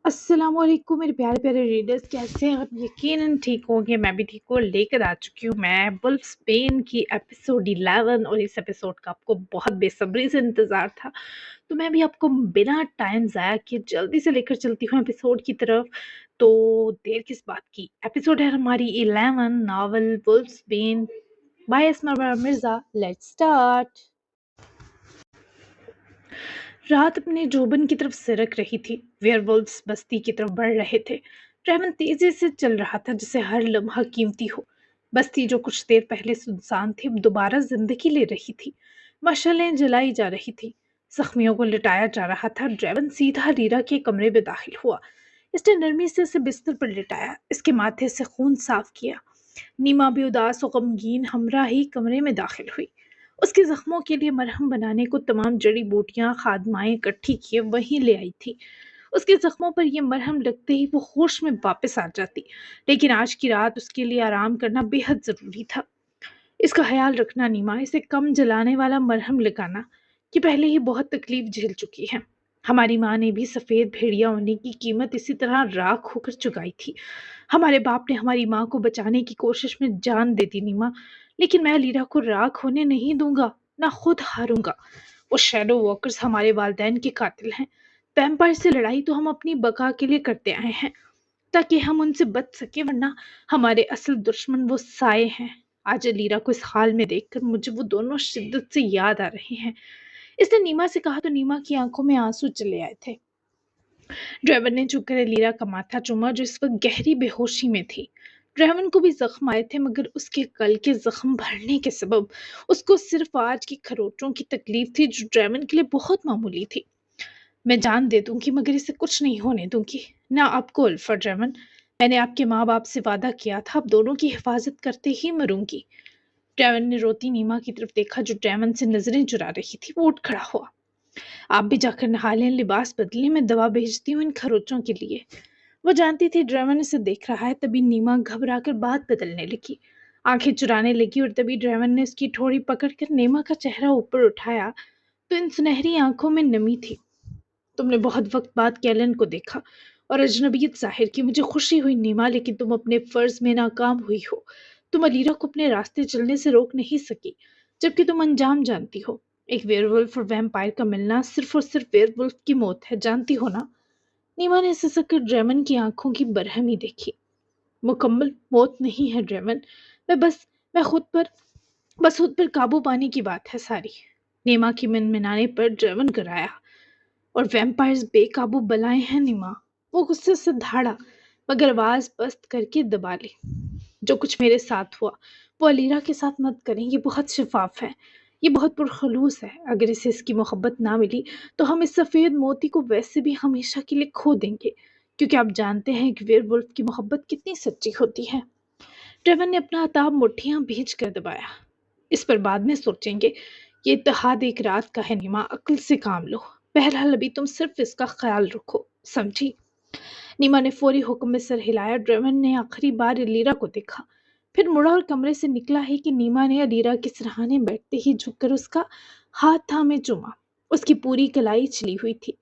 अस्सलाम वालेकुम मेरे प्यारे प्यारे रीडर्स, कैसे हैं आप? यकीनन ठीक होंगे। मैं भी ठीक हूँ। लेकर आ चुकी हूँ मैं वुल्फ्सबेन की एपिसोड 11 और इस एपिसोड का आपको बहुत बेसब्री से इंतज़ार था, तो मैं भी आपको बिना टाइम ज़ाया किए जल्दी से लेकर चलती हूँ एपिसोड की तरफ। तो देर किस बात की, एपिसोड है हमारी 11, novel Wolfsbane by Asma Mirza. Let's start. रात अपने जोबन की तरफ सिरक रही थी। वेयरवुल्व्स बस्ती की तरफ बढ़ रहे थे। ट्रेवन तेजी से चल रहा था जैसे हर लम्हा कीमती हो। बस्ती जो कुछ देर पहले सुनसान थी अब दोबारा जिंदगी ले रही थी। मशालें जलाई जा रही थी, जख्मियों को लिटाया जा रहा था। ड्रेवन सीधा रीरा के कमरे में दाखिल हुआ। इसने नरमी से उसे बिस्तर पर लिटाया, इसके माथे से खून साफ किया। नीमा भी उदास और गमगीन हमरा ही कमरे में दाखिल हुई। उसके जख्मों के लिए मरहम बनाने को तमाम जड़ी बूटियां खादमाएं इकट्ठी किए वहीं ले आई थी। उसके जख्मों पर यह मरहम लगते ही वो होश में वापस आ जाती, लेकिन आज की रात उसके लिए आराम करना बेहद जरूरी था। इसका ख्याल रखना नीमा, इसे कम जलाने वाला मरहम लगाना, कि पहले ही बहुत तकलीफ झेल चुकी है। हमारी माँ ने भी सफ़ेद भेड़िया होने की कीमत इसी तरह राख होकर चुकाई थी। हमारे बाप ने हमारी माँ को बचाने की कोशिश में जान दे दी नीमा, लेकिन मैं लीरा को राख होने नहीं दूंगा, ना खुद हारूंगा। वो शैडो वॉकर्स हमारे वालिदैन के कातिल हैं। वैम्पायर से लड़ाई तो हम अपनी बका के लिए करते आए हैं, ताकि हम उनसे बच सके, वरना हमारे असल दुश्मन वो साए हैं। आज लीरा को इस हाल में देखकर मुझे वो दोनों शिद्दत से याद आ रहे हैं। इसने नीमा से कहा तो नीमा की आंखों में आंसू चले आए थे। ड्राइवर ने झुककर लीरा का माथा चूमा जो इस वक्त गहरी बेहोशी में थी। ड्राइवर को भी जख्म आए थे, मगर उसके कल के जख्म भरने के सबब उसको सिर्फ आज की खरोचों की तकलीफ थी, जो ड्राइवर के लिए बहुत मामूली थी। मैं जान दे दूंगी मगर इसे कुछ नहीं होने दूंगी, ना आपको अल्फा ड्राइवर। मैंने आपके माँ बाप से वादा किया था, अब दोनों की हिफाजत करते ही मरूंगी। ड्राइवर ने रोती नीमा की तरफ देखा जो ड्राइवर से नजरें चुरा रही थी। वो उठ खड़ा हुआ। आप भी जाकर नहा लें, लिबास बदले, मैं दवा भेजती हूँ इन खरोचों के लिए। वो जानती थी ड्राइवर उसे देख रहा है, तभी नीमा घबरा कर बात बदलने लगी, आंखें चुराने लगी। और तभी ड्राइवर ने उसकी ठोड़ी पकड़कर नीमा का चेहरा ऊपर उठाया तो इन सुनहरी आंखों में नमी थी। तुमने बहुत वक्त बाद कैलन को देखा और अजनबियत जाहिर की। मुझे खुशी हुई नीमा, लेकिन तुम अपने फर्ज में नाकाम हुई हो। तुम अलीरा को अपने रास्ते चलने से रोक नहीं सकी, जबकि तुम अंजाम जानती हो। एक वेयरवुल्फ और वैम्पायर का मिलना सिर्फ और सिर्फ वेयरवुल्फ की मौत है, जानती हो ना? नीमा ने सिसक कर ड्रेमन की आंखों की बरहमी देखी। मुकम्मल मौत नहीं है ड्रेमन, मैं बस मैं खुद पर काबू पाने की बात है सारी। नीमा की मिनमिनाने पर ड्रेमन कराया। और वैम्पायर्स बेकाबू बलाएं हैं नीमा। वो गुस्से से धाड़ा, मगर आवाज पस्त करके दबा ली। जो कुछ मेरे साथ हुआ वो अलीरा के साथ मत करें, ये बहुत शिफाफ है, ये बहुत पुरखलूस है। अगर इसे इसकी मोहब्बत ना मिली तो हम इस सफ़ेद मोती को वैसे भी हमेशा के लिए खो देंगे, क्योंकि आप जानते हैं कि वेयरवुल्फ की मोहब्बत कितनी सच्ची होती है। ट्रेवन ने अपना अताब मुट्ठियां भींच कर दबाया। इस पर बाद में सोचेंगे, ये इत्तेहाद एक रात का है नीमा, अक्ल से काम लो। बहरहाल अभी तुम सिर्फ इसका ख्याल रखो, समझी? नीमा ने फौरी हुक्म में सर हिलाया। ड्रेवन ने आखिरी बार अलीरा को देखा, फिर मुड़ा और कमरे से निकला ही कि नीमा ने अलीरा के सिरहाने बैठते ही झुककर उसका हाथ थामे चूमा। उसकी पूरी कलाई छिली हुई थी।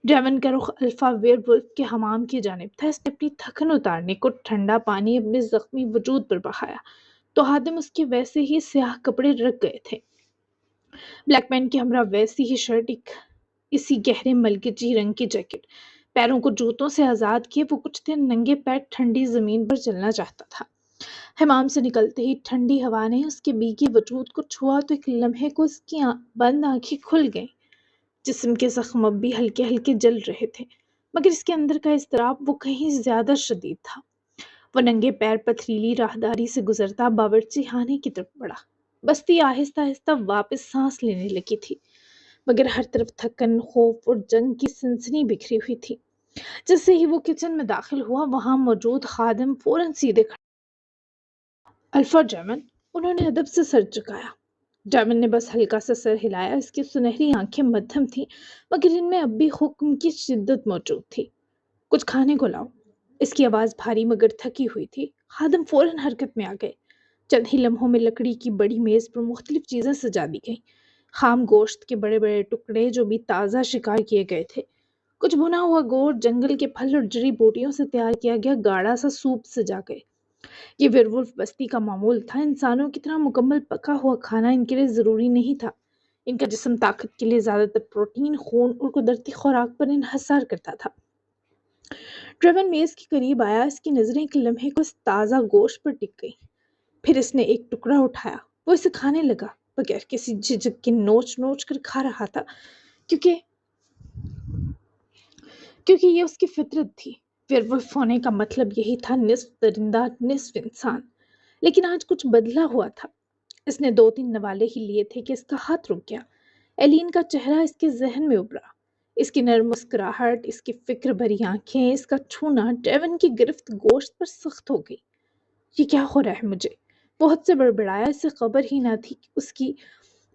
ड्रेवन का रुख अल्फा वेयरवुल्फ के हमाम की जानिब था। इसने अपनी थकन उतारने को ठंडा पानी अपने जख्मी वजूद पर बहाया तो हाथम उसके वैसे ही स्याह कपड़े रख गए थे। ब्लैक पैंट की हमरा वैसी ही शर्ट, एक इसी गहरे मलगजी रंग की जैकेट। पैरों को जूतों से आजाद किए वो कुछ देर नंगे पैर ठंडी जमीन पर चलना चाहता था। हमाम से निकलते ही ठंडी हवा ने उसके भीगे वजूद को छुआ तो एक लम्हे को उसकी बंद आंखें खुल गईं। जिस्म के जख्म अब भी हल्के हल्के जल रहे थे, मगर इसके अंदर का इज़्तिराब वो कहीं ज्यादा शदीद था। वो नंगे पैर पथरीली राहदारी से गुजरता बावर्ची खाने की तरफ बढ़ा। बस्ती आहिस्ता आहिस्ता वापस सांस लेने लगी थी, मगर हर तरफ थकन, खौफ और जंग की सनसनी बिखरी हुई थी। जैसे ही वो किचन में दाखिल हुआ, वहां मौजूद खादिम फौरन सीधे खड़ा। अल्फा ड्रेमन, उन्होंने अदब से सर झुकाया। ड्रेमन ने बस हल्का सा सर हिलाया। इसकी सुनहरी आंखें मध्यम थीं, मगर इनमें अब भी हुक्म की शिद्दत मौजूद थी। कुछ खाने को लाओ। इसकी आवाज भारी मगर थकी हुई थी। खादिम फौरन हरकत में आ गए। चंद ही लम्हों में लकड़ी की बड़ी मेज पर मुख्तलिफ चीजें सजा दी गईं। खाम गोश्त के बड़े बड़े टुकड़े जो भी ताज़ा शिकार किए गए थे, कुछ भुना हुआ गोश्त, जंगल के फल और जड़ी बूटियों से तैयार किया गया गाढ़ा सा सूप सजा गए। ये वेयरवुल्फ बस्ती का मामूल था। इंसानों की तरह मुकम्मल पका हुआ खाना इनके लिए ज़रूरी नहीं था। इनका जिस्म ताकत के लिए ज़्यादातर प्रोटीन, खून और कुदरती खुराक पर इन्हसार करता था। ड्रेवन मेज के करीब आया। इसकी नज़रें एक लम्हे को इस ताज़ा गोश्त पर टिक गई। फिर इसने एक टुकड़ा उठाया। वो इसे खाने लगा, बगैर किसी झिझक के नोच नोच कर खा रहा था, क्योंकि क्योंकि ये उसकी फितरत थी। वेयरवुल्फ होने का मतलब यही था, निस्फ दरिंदा निस्फ इंसान। लेकिन आज कुछ बदला हुआ था। इसने 2-3 नवाले ही लिए थे कि इसका हाथ रुक गया। एलीन का चेहरा इसके जहन में उभरा। इसकी नर्म मुस्कुराहट, इसकी फिक्र भरी आंखें, इसका छूना ड्रेवन की गिरफ्त गोश्त पर सख्त हो गई। ये क्या हो रहा है मुझे? बहुत से बड़बड़ाया। इसे खबर ही ना थी कि उसकी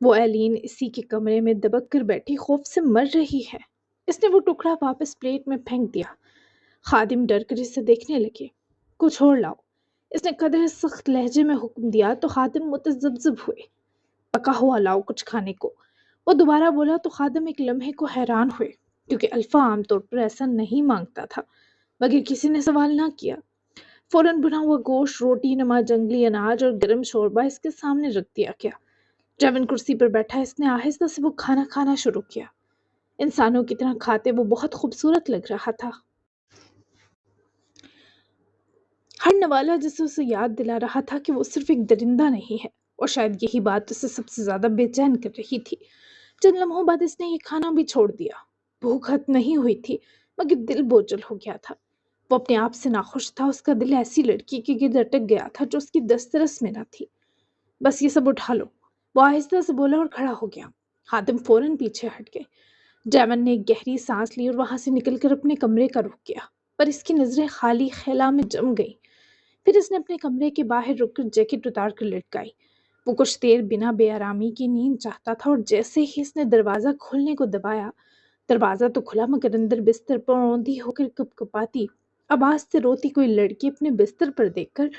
वो एलीन इसी के कमरे में दबक कर बैठी खौफ से मर रही है। इसने वो टुकड़ा वापस प्लेट में फेंक दिया। खादिम डर कर इसे देखने लगे। कुछ और लाओ, इसने कदर सख्त लहजे में हुक्म दिया तो खादिम मुतज़ब्ज़ब हुए। पका हुआ लाओ कुछ खाने को। वो दोबारा बोला तो खादिम एक लम्हे को हैरान हुए, क्योंकि अल्फा आमतौर पर ऐसा नहीं मांगता था। मगर किसी ने सवाल ना किया। फौरन भुना हुआ गोश्त, रोटी, नमक, जंगली अनाज और गर्म शोरबा इसके सामने रख दिया गया। ड्रेवन कुर्सी पर बैठा। इसने आहिस्ता से वो खाना खाना शुरू किया। इंसानों की तरह खाते वो बहुत खूबसूरत लग रहा था। हर नवाला जिसे उसे याद दिला रहा था कि वो सिर्फ एक दरिंदा नहीं है, और शायद यही बात उसे सबसे ज्यादा बेचैन कर रही थी। चंद लम्हों बाद इसने ये खाना भी छोड़ दिया। भूख खत्म नहीं हुई थी, मगर दिल बोझल हो गया था। वो अपने आप से नाखुश था। उसका दिल ऐसी लड़की के गिर्द अटक गया था जो उसकी दस्तरस में न थी। बस ये सब उठा लो, वो आहिस्ता से बोला और खड़ा हो गया। हातिम फौरन पीछे हट गए। जैमन ने एक गहरी सांस ली और वहां से निकलकर अपने कमरे का रुख किया, पर इसकी नजरें खाली खैला में जम गईं। फिर इसने अपने कमरे के बाहर रुककर जैकेट उतार कर लटकाई। वो कुछ देर बिना बेआरामी की नींद चाहता था, और जैसे ही इसने दरवाजा खोलने को दबाया, दरवाजा तो खुला मगर अंदर बिस्तर पर औंधी होकर कपकपाती, आवाज से रोती कोई लड़की अपने बिस्तर पर देखकर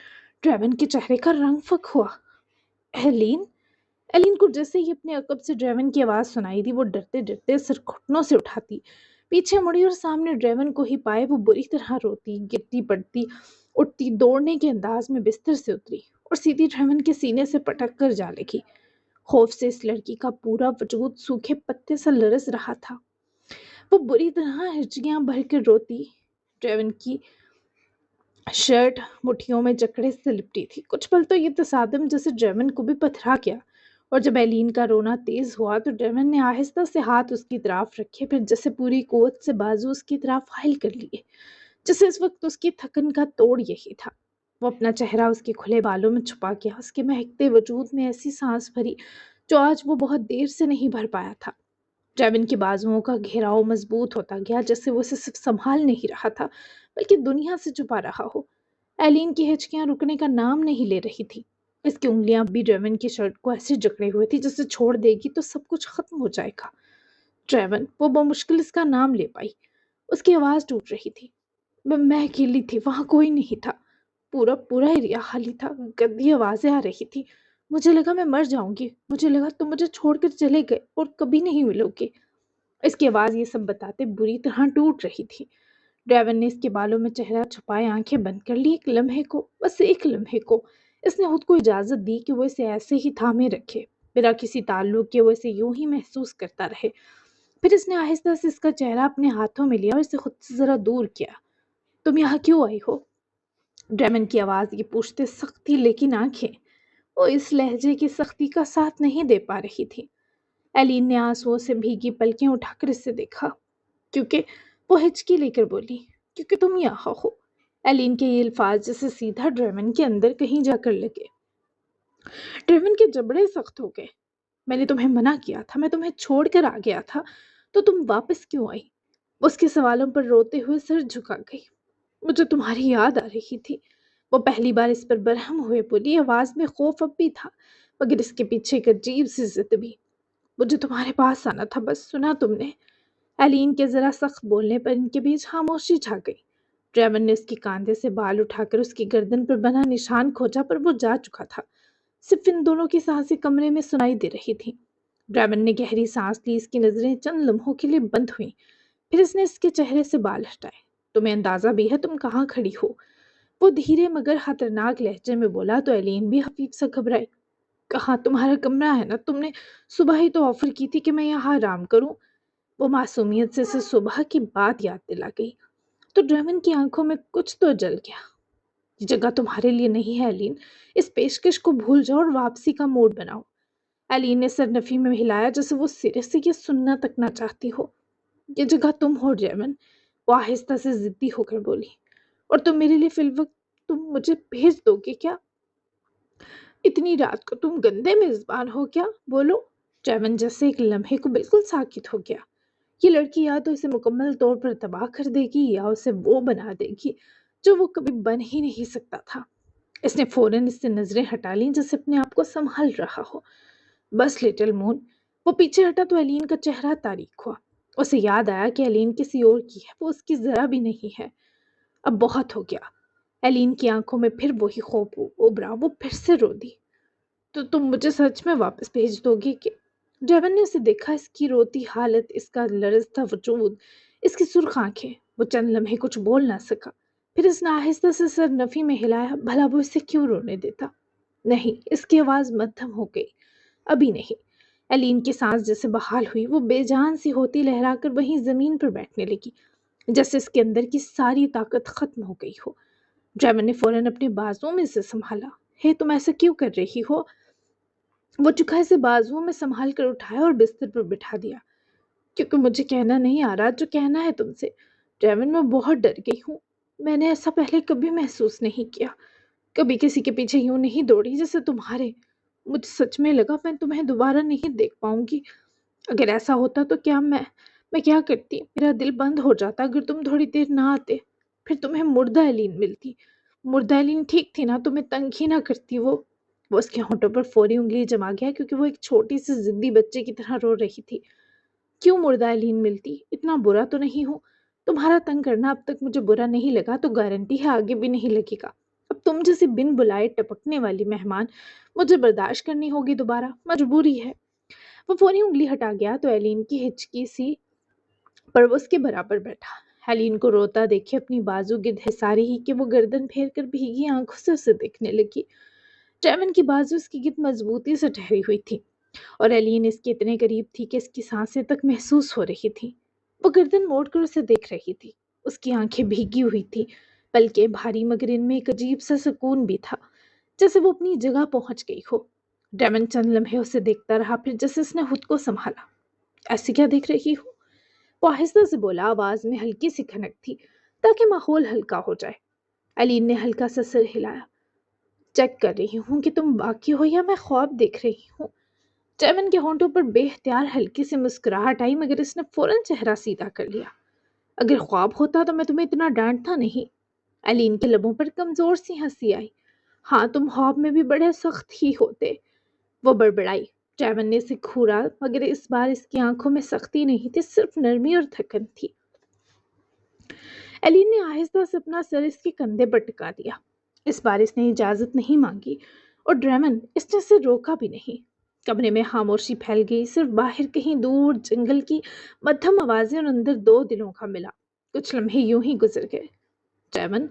ड्रेवन के चेहरे का रंग फक हुआ। एलीन। एलिन को जैसे ही अपने अकब से ड्रेवन की आवाज सुनाई दी, वो डरते डरते सिर घुटनों से उठाती, पीछे मुड़ी और सामने ड्रेवन को ही पाए वो बुरी तरह रोती, गिरती पड़ती, उठती, दौड़ने के अंदाज में बिस्तर से उतरी और सीधी ड्रेवन के सीने से पटक कर जा लगी। खौफ से इस लड़की का पूरा वजूद सूखे पत्ते सा लरस रहा था। वो बुरी तरह हिचकियां भरकर रोती। ड्रेवन की शर्ट मुट्ठियों में जकड़े से लिपटी थी। कुछ पल तो ये तसादम जैसे ड्रेवन को भी पथरा गया, और जब एलीन का रोना तेज हुआ तो ड्रेवन ने आहिस्ता से हाथ उसकी तरफ रखे, फिर जैसे पूरी कुव्वत से बाजू उसकी तरफ फाइल कर लिए, जैसे इस वक्त उसकी थकन का तोड़ यही था। वो अपना चेहरा उसके खुले बालों में छुपा गया, उसके महकते वजूद में ऐसी सांस भरी जो आज वो बहुत देर से नहीं भर पाया था। ड्रेवन के बाजुओं का घेराव मजबूत होता गया, जैसे वो उसे सिर्फ संभाल नहीं रहा था बल्कि दुनिया से छुपा रहा हो। एलीन की हिचकियां रुकने का नाम नहीं ले रही थी। इसकी उंगलियां भी ड्रेवन की शर्ट को ऐसे जकड़े हुए थी जैसे छोड़ देगी तो सब कुछ खत्म हो जाएगा। ड्रेवन, वो बमुश्किल इसका नाम ले पाई। उसकी आवाज टूट रही थी। मैं अकेली थी, वहां कोई नहीं था। पूरा पूरा एरिया खाली था। गंदी आवाजें आ रही थी। मुझे लगा मैं मर जाऊंगी। मुझे लगा तुम मुझे छोड़कर चले गए और कभी नहीं मिलोगे। इसकी आवाज ये सब बताते बुरी तरह टूट रही थी। ड्रेवन ने इसके बालों में चेहरा छुपाए आंखें बंद कर ली। एक लम्हे को, बस एक लम्हे को, इसने खुद को इजाजत दी कि वो इसे ऐसे ही थामे रखे, बिना किसी ताल्लुक के वो इसे यूं ही महसूस करता रहे। फिर इसने आहिस्ता से इसका चेहरा अपने हाथों में लिया और इसे खुद से जरा दूर किया। तुम यहाँ क्यों आई हो? ड्रेवन की आवाज ये पूछते सख्त थी, लेकिन आंखें वो इस लहजे की सख्ती का साथ नहीं दे पा रही थी। एलीन ने आंसुओं से भीगी पलकें उठाकर इसे देखा, क्योंकि वो हिचकी लेकर बोली, क्योंकि तुम यहाँ हो। एलीन के ये अल्फाज जैसे सीधा ड्रेवन के अंदर कहीं जाकर लगे। ड्रेवन के जबड़े सख्त हो गए। मैंने तुम्हें मना किया था, मैं तुम्हें छोड़कर आ गया था, तो तुम वापस क्यों आई? वो उसके सवालों पर रोते हुए सिर झुका गई। मुझे तुम्हारी याद आ रही थी। वो पहली बार इस पर बरहम हुए बोली। आवाज में खौफ अब भी था, मगर इसके पीछे एक अजीब सी जिद भी। मुझे तुम्हारे पास आना था, बस सुना तुमने? एलीन के जरा सख्त बोलने पर इनके बीच खामोशी छा गई। ड्रेवन ने उसके कांधे से बाल उठाकर उसकी गर्दन पर बना निशान खोजा, पर वो जा चुका था। सिर्फ इन दोनों की सांसें कमरे में सुनाई दे रही थी। ड्रेवन ने गहरी सांस ली। इसकी नजरें चंद लम्हों के लिए बंद हुई, پھر اس نے اس کے چہرے سے بال ہٹائے۔ تمہیں اندازہ بھی ہے تم کہاں کھڑی ہو؟ وہ دھیرے مگر خطرناک لہجے میں بولا تو ایلین بھی خفیف سا گھبرائی۔ کہاں تمہارا کمرہ ہے نا، تم نے صبح ہی تو آفر کی تھی کہ میں یہاں آرام کروں۔ وہ معصومیت سے اسے صبح کی بات یاد دلا گئی تو ڈریمن کی آنکھوں میں کچھ تو جل گیا۔ یہ جگہ تمہارے لیے نہیں ہے ایلین، اس پیشکش کو بھول جاؤ اور واپسی کا موڈ بناؤ۔ ایلین نے سر نفی میں ہلایا جیسے وہ سرے سے یہ سننا تک نہ چاہتی ہو۔ یہ جگہ تم ہو ڈریمن، وہ آہستہ سے ضدی ہو کر بولی، اور تم میرے لیے فی الوقت تم مجھے بھیج دو گے کیا؟ اتنی رات کو تم گندے میزبان ہو کیا؟ بولو۔ ڈریمن جیسے ایک لمحے کو بالکل ساکت ہو گیا۔ یہ لڑکی یا تو اسے مکمل طور پر تباہ کر دے گی یا اسے وہ بنا دے گی جو وہ کبھی بن ہی نہیں سکتا تھا۔ اس نے فوراً اس سے نظریں ہٹا لیں جیسے اپنے آپ کو سنبھال رہا ہو۔ بس لٹل مون۔ وہ پیچھے ہٹا تو ایلین کا چہرہ تاریک ہوا۔ اسے یاد آیا کہ ایلین کسی اور کی ہے، وہ اس کی ذرا بھی نہیں ہے۔ اب بہت ہو گیا۔ ایلین کی آنکھوں میں پھر وہی خوف ابھرا، وہ پھر سے رو دی۔ تو تم مجھے سچ میں واپس بھیج دو گے کہ؟ ڈریون نے اسے دیکھا، اس کی روتی حالت، اس کا لرزتا وجود، اس کی سرخ آنکھیں۔ وہ چند لمحے کچھ بول نہ سکا، پھر اس نے آہستہ سے سر نفی میں ہلایا۔ بھلا وہ اسے کیوں رونے دیتا؟ نہیں، اس کی آواز مدھم ہو گئی۔ ابھی نہیں۔ ایلین کی سانس جیسے بحال ہوئی، وہ بے جان سی ہوتی لہرا کر وہیں زمین پر بیٹھنے لگی جیسے اس کے اندر کی ساری طاقت ختم ہو گئی ہو۔ ڈریون نے فوراً اپنے بازوؤں میں سے سنبھالا۔ ہے تم ایسا کیوں کر رہی ہو؟ وہ چکھا اسے بازوؤں میں سنبھال کر اٹھایا اور بستر پر بٹھا دیا۔ کیونکہ مجھے کہنا نہیں آ رہا جو کہنا ہے تم سے۔ ڈریون، میں بہت ڈر گئی ہوں۔ میں نے ایسا پہلے کبھی محسوس نہیں کیا، کبھی کسی کے پیچھے یوں نہیں دوڑی جیسے تمہارے۔ مجھے سچ میں لگا میں تمہیں دوبارہ نہیں دیکھ پاؤں گی۔ اگر ایسا ہوتا تو کیا میں کیا کرتی؟ میرا دل بند ہو جاتا اگر تم تھوڑی دیر نہ آتے۔ پھر تمہیں مردہ ایلین ملتی۔ مردہ ایلین ٹھیک تھی نا، تمہیں تنگ ہی نہ کرتی وہ۔ وہ اس کے ہونٹوں پر فوری انگلی جما گیا کیونکہ وہ ایک چھوٹی سی ضدی بچے کی طرح رو رہی تھی۔ کیوں مردہ ایلین ملتی؟ اتنا برا تو نہیں ہوں؟ تمہارا تنگ کرنا اب تک مجھے برا نہیں لگا تو گارنٹی ہے آگے بھی نہیں لگے گا۔ اب تم جیسی بن بلائے ٹپکنے والی مہمان مجھے برداشت کرنی ہوگی دوبارہ، مجبوری ہے۔ وہ فوری انگلی ہٹا گیا تو ایلین کی ہچکی سی پر وہ اس کے برابر بیٹھا۔ ایلین کو روتا دیکھے اپنی بازو گد حساری ہی کہ وہ گردن پھیر کر بھیگی آنکھوں سے اسے دیکھنے لگی۔ ڈریون کی بازو اس کی گد مضبوطی سے ٹھہری ہوئی تھی اور ایلین اس کے اتنے قریب تھی کہ اس کی سانسیں تک محسوس ہو رہی تھی۔ وہ گردن موڑ کر اسے دیکھ رہی تھی۔ اس کی آنکھیں بھیگی ہوئی تھی، پلکیں بھاری، مگر ان میں ایک عجیب سا سکون بھی تھا، جیسے وہ اپنی جگہ پہنچ گئی ہو۔ ڈریون چند لمحے اسے دیکھتا رہا، پھر جیسے اس نے خود کو سنبھالا۔ ایسے کیا دیکھ رہی ہو؟ وہ آہستہ سے بولا، آواز میں ہلکی سی کھنک تھی تاکہ ماحول ہلکا ہو جائے۔ ایلین نے ہلکا سا سر ہلایا۔ چیک کر رہی ہوں کہ تم باقی ہو یا میں خواب دیکھ رہی ہوں۔ ڈریون کے ہونٹوں پر بے اختیار ہلکی سی مسکراہٹ آئی مگر اس نے فوراً چہرہ سیدھا کر لیا۔ اگر خواب ہوتا تو میں تمہیں اتنا ڈانٹتا نہیں۔ ایلین کے لبوں پر کمزور سی ہنسی آئی۔ ہاں، تم خواب میں بھی بڑے سخت ہی ہوتے، وہ بڑبڑائی۔ ڈریون نے اسے گھورا مگر اس بار اس کی آنکھوں میں سختی نہیں تھی، صرف نرمی اور تھکن تھی۔ ایلین نے آہستہ سے اپنا سر اس کے کندھے پر ٹکا دیا۔ اس بار اس نے اجازت نہیں مانگی اور ڈریون، اس نے اسے روکا بھی نہیں۔ کمرے میں خاموشی پھیل گئی، صرف باہر کہیں دور جنگل کی مدھم آوازیں اور اندر دو دلوں کا ملا۔ کچھ لمحے یوں ہی گزر گئے۔ ڈریون،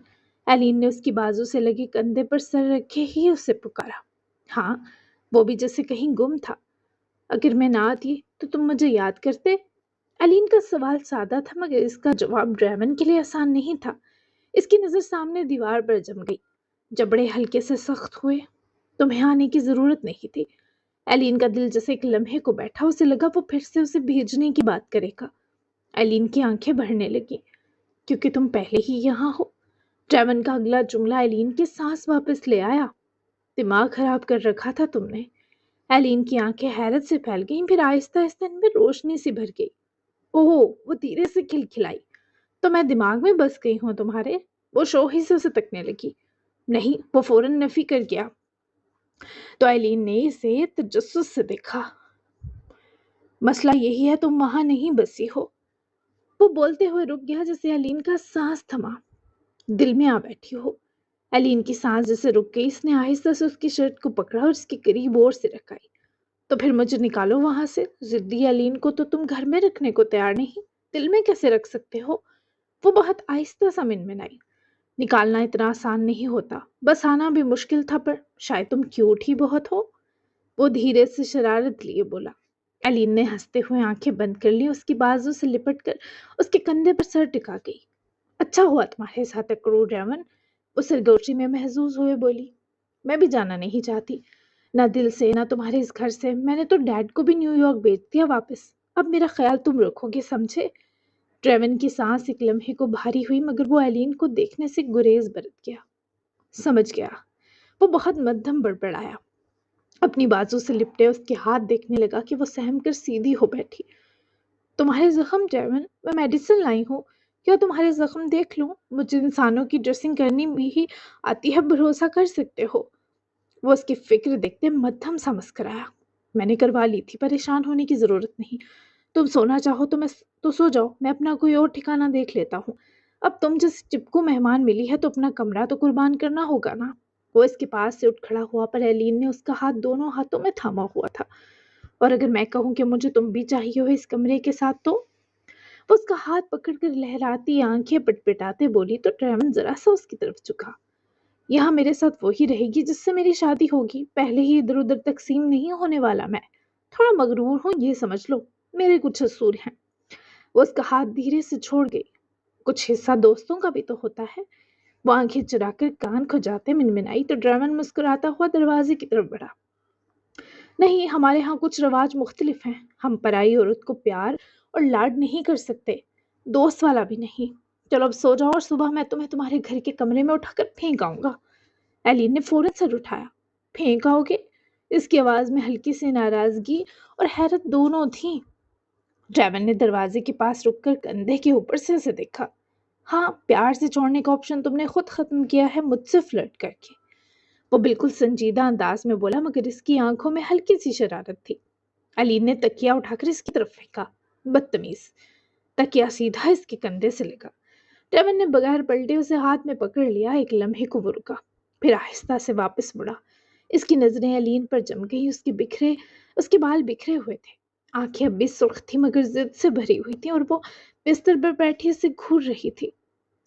ایلین نے اس کی بازو سے لگے کندھے پر سر رکھے ہی اسے پکارا۔ ہاں، وہ بھی جیسے کہیں گم تھا۔ اگر میں نہ آتی تو تم مجھے یاد کرتے؟ ایلین کا سوال سادہ تھا مگر اس کا جواب ڈریون کے لیے آسان نہیں تھا۔ اس کی نظر سامنے دیوار پر جم گئی، جبڑے ہلکے سے سخت ہوئے۔ تمہیں آنے کی ضرورت نہیں تھی۔ ایلین کا دل جیسے ایک لمحے کو بیٹھا، اسے لگا وہ پھر سے اسے بھیجنے کی بات کرے گا۔ ایلین کی آنکھیں بھرنے لگی۔ کیونکہ تم پہلے ہی یہاں ہو۔ ڈریون کا اگلا جملہ ایلین کی سانس واپس لے آیا۔ دماغ خراب کر رکھا تھا تم نے۔ ایلین کی آنکھیں حیرت سے پھیل گئیں، پھر آہستہ آہستہ ان میں روشنی سی بھر گئی۔ اوہ، وہ دھیرے سے کھلکھلائی۔ تو میں دماغ میں بس گئی ہوں تمہارے؟ وہ شوخی سے اسے تکنے لگی۔ نہیں، وہ فوراً نفی کر گیا۔ تو ایلین نے اسے تجسس سے دیکھا۔ مسئلہ یہی ہے تم وہاں نہیں بسی ہو۔ وہ بولتے ہوئے رک گیا جیسے ایلین کا سانس تھما۔ دل میں آ بیٹھی ہو۔ ایلین کی سانس جیسے رک گئی، اس نے آہستہ سے اس کی شرٹ کو پکڑا اور اس کے قریب اور سے رکھائی۔ تو پھر مجھے نکالو وہاں سے۔ ضدی ایلین کو تو تم گھر میں رکھنے کو تیار نہیں۔ दिल में कैसे रख सकते हो? वो बहुत आहिस्ता सा मिनमिनाई। निकालना इतना आसान नहीं होता, बस आना भी मुश्किल था, पर शायद तुम क्यूट ही बहुत हो। वो धीरे से शरारत लिए बोला। एलिन ने हंसते हुए आंखें बंद कर ली, उसकी बाजू से लिपट कर उसके कंधे पर सर टिका गई। अच्छा हुआ तुम्हारे साथ अकड़ू रेवन, वो सरगोशी में महसूस हुए बोली। मैं भी जाना नहीं चाहती, ना दिल से ना तुम्हारे इस घर से। मैंने तो डैड को भी न्यूयॉर्क भेज दिया वापस। अब मेरा ख्याल तुम रखोगे, समझे? ट्रेवन की सांस एक लम्हे को भारी हुई, मगर वो एलिन को देखने से गुरेज बरत गया। समझ गया, वो बहुत मध्यम बड़बड़ाया। अपनी बाजू से लिपटे उसके हाथ देखने लगा कि वो सहम कर सीधी हो बैठी। तुम्हारे जख्म ट्रेवन, मैं मेडिसिन लाई हूँ, क्या तुम्हारे जख्म देख लूं? मुझे इंसानों की ड्रेसिंग करनी भी ही आती है, भरोसा कर सकते हो। वो उसकी फिक्र देखते मध्यम सा मुस्कुराया। मैंने करवा ली थी, परेशान होने की जरूरत नहीं। तुम सोना चाहो तो सो जाओ, मैं अपना कोई और ठिकाना देख लेता हूँ। अब तुम जिस चिपकू मेहमान मिली है तो अपना कमरा तो कुर्बान करना होगा ना। वो इसके पास से उठ खड़ा हुआ, पर एलीन ने उसका हाथ दोनों हाथों में थामा हुआ था। और अगर मैं कहूँ कि मुझे तुम भी चाहिए हो इस कमरे के साथ, तो वो उसका हाथ पकड़कर लहराती आंखें पटपटाते बोली, तो ट्रेवन जरा सा उसकी तरफ झुका। यहाँ मेरे साथ वही रहेगी जिससे मेरी शादी होगी। पहले ही इधर उधर तकसीम नहीं होने वाला मैं। थोड़ा मगरूर हूँ, ये समझ लो। मेरे कुछ असूल हैं। वो उसका हाथ धीरे से छोड़ गई। कुछ हिस्सा दोस्तों का भी तो होता है। वो आंखें चुराकर कान खुजाते मिनमिनाई, तो ड्रैमन मुस्कुराता हुआ दरवाजे की तरफ बढ़ा। नहीं, हमारे यहाँ कुछ रिवाज मुख्तलिफ हैं। हम पराई औरत को प्यार और लाड नहीं कर सकते, दोस्त वाला भी नहीं। चलो अब सो जाओ, और सुबह मैं तुम्हें तुम्हारे घर के कमरे में उठाकर फेंक आऊंगा। एलिन ने फौरन सर उठाया। फेंक आओगे? इसकी आवाज में हल्की सी नाराजगी और हैरत दोनों थी। ड्रैवन ने दरवाजे के पास रुककर कंधे के ऊपर से उसे देखा। हाँ, प्यार से छोड़ने का ऑप्शन तुमने खुद खत्म किया है, मुझसे फ्लर्ट करके। वो बिल्कुल संजीदा अंदाज में बोला, मगर इसकी आंखों में हल्की सी शरारत थी। अलीन ने तकिया उठाकर इसकी तरफ फेंका। बदतमीज। तकिया सीधा इसके कंधे से लगा। ड्रैवन ने बगैर पलटे उसे हाथ में पकड़ लिया। एक लम्हे को वो रुका, फिर आहिस्ता से वापस मुड़ा। इसकी नजरें अलीन पर जम गई। उसके बाल बिखरे हुए थे, आंखें अब भी सुर्ख थी, मगर जिद से भरी हुई थी, और वो बिस्तर पर बैठी से घूर रही थी।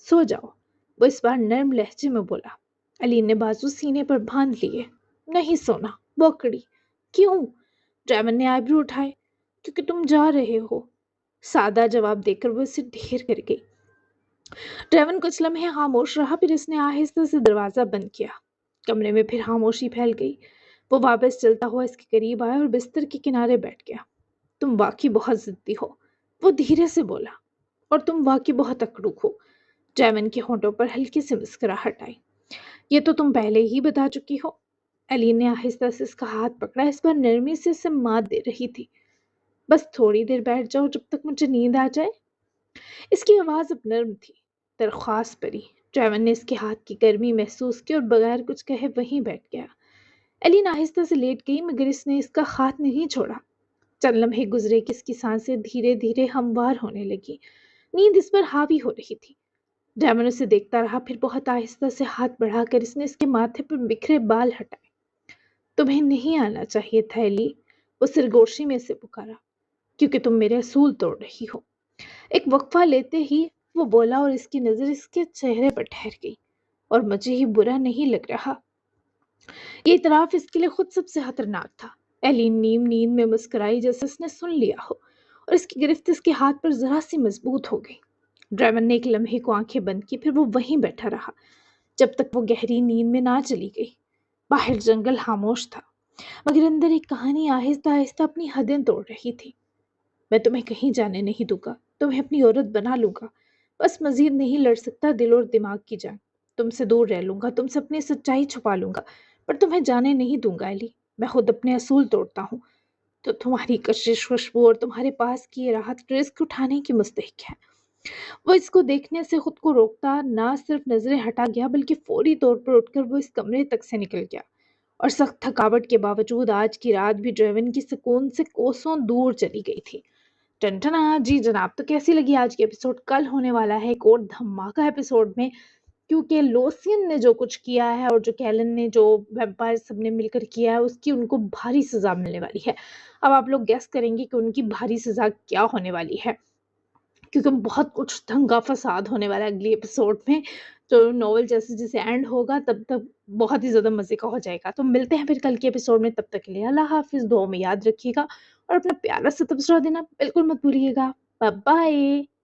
सो जाओ, वो इस बार नर्म लहजे में बोला। अलीन ने बाजू सीने पर बांध लिए। नहीं सोना, वो अकड़ी। क्यों? ड्रैवन ने आईब्रो उठाए। क्योंकि तुम जा रहे हो, सादा जवाब देकर वो इसे ढेर कर गई। ड्रैवन कुछ लम्हे खामोश रहा, फिर इसने आहिस्ते से दरवाजा बंद किया। कमरे में फिर खामोशी फैल गई। वो वापस चलता हुआ इसके करीब आया और बिस्तर के किनारे बैठ गया। तुम वाकई बहुत जिद्दी हो, वो धीरे से बोला। और तुम वाकई बहुत अकड़ू हो। ड्रैवन के होंठों पर हल्की सी मुस्कुराहट आई। ये तो तुम पहले ही बता चुकी हो। एलिन ने आहिस्ता से इसका हाथ पकड़ा, इस पर नरमी से इसे मात दे रही थी। बस थोड़ी देर बैठ जाओ, जब तक मुझे नींद आ जाए। इसकी आवाज अब नर्म थी, दरख्वास्त परी। ड्रैवन ने इसके हाथ की गर्मी महसूस की और बगैर कुछ कहे वहीं बैठ गया। एलिन आहिस्ता से लेट गई, मगर इसने इसका हाथ नहीं छोड़ा। चंद लम्हे गुजरे कि इसकी सांसें धीरे धीरे हमवार होने लगी। नींद इस पर हावी हो रही थी। ड्रैमन उसे देखता रहा, फिर बहुत आहिस्ता से हाथ बढ़ाकर इसने इसके माथे पर बिखरे बाल हटाए। तुम्हें नहीं आना चाहिए था एली, वो सिरगोशी में से पुकारा, क्योंकि तुम मेरे असूल तोड़ रही हो। एक वक्फा लेते ही वो बोला, और इसकी नजर इसके चेहरे पर ठहर गई। और मुझे ही बुरा नहीं लग रहा। ये इतराफ इसके लिए खुद सबसे खतरनाक था। एली नीम नींद में मुस्कुराई, जैसे उसने सुन लिया हो, और इसकी गिरफ्त इसके हाथ पर जरा सी मजबूत हो गई। ड्राइवर ने एक लम्हे को आंखें बंद की, फिर वो वहीं बैठा रहा जब तक वो गहरी नींद में ना चली गई। बाहर जंगल खामोश था, मगर अंदर एक कहानी आहिस्ता आहिस्ता अपनी हदें तोड़ रही थी। मैं तुम्हें कहीं जाने नहीं दूंगा, तुम्हें अपनी औरत बना लूंगा। बस मजीद नहीं लड़ सकता दिल और दिमाग की जान। तुमसे दूर रह लूंगा, तुमसे अपनी सच्चाई छुपा लूंगा, पर तुम्हें जाने नहीं दूंगा एली। मैं खुद अपने असूल तोड़ता हूँ, तो तुम्हारी कशिश, खुशबू और तुम्हारे पास की ये राहत रिस्क उठाने की मुस्तहिक है। वो इसको देखने से खुद को रोकता ना सिर्फ नजरें हटा गया, बल्कि फौरी तौर पर उठकर वो इस कमरे तक से निकल गया। और सख्त थकावट के बावजूद आज की रात भी ड्रेवन की सुकून से कोसों दूर चली गई थी। टनटना जी जनाब, तो कैसी लगी आज की एपिसोड? कल होने वाला है एक और धमाका एपिसोड में, क्योंकि लोसियन ने जो कुछ किया है और जो कैलन ने, जो वेम्पायर सबने मिलकर किया है, उसकी उनको भारी सजा मिलने वाली है। अब आप लोग गेस करेंगे कि उनकी भारी सजा क्या होने वाली है। क्योंकि बहुत कुछ दंगा फ़साद होने वाला है अगले एपिसोड में। तो नॉवल जैसे-जैसे एंड होगा तब तक बहुत ही ज़्यादा मज़े का हो जाएगा। तो मिलते हैं फिर कल के एपिसोड में, तब तक के लिए अल्लाह हाफ़िज़, दुआ में याद रखिएगा और अपना प्यारा सा तबसरा देना बिल्कुल मत भूलिएगा। Bye bye.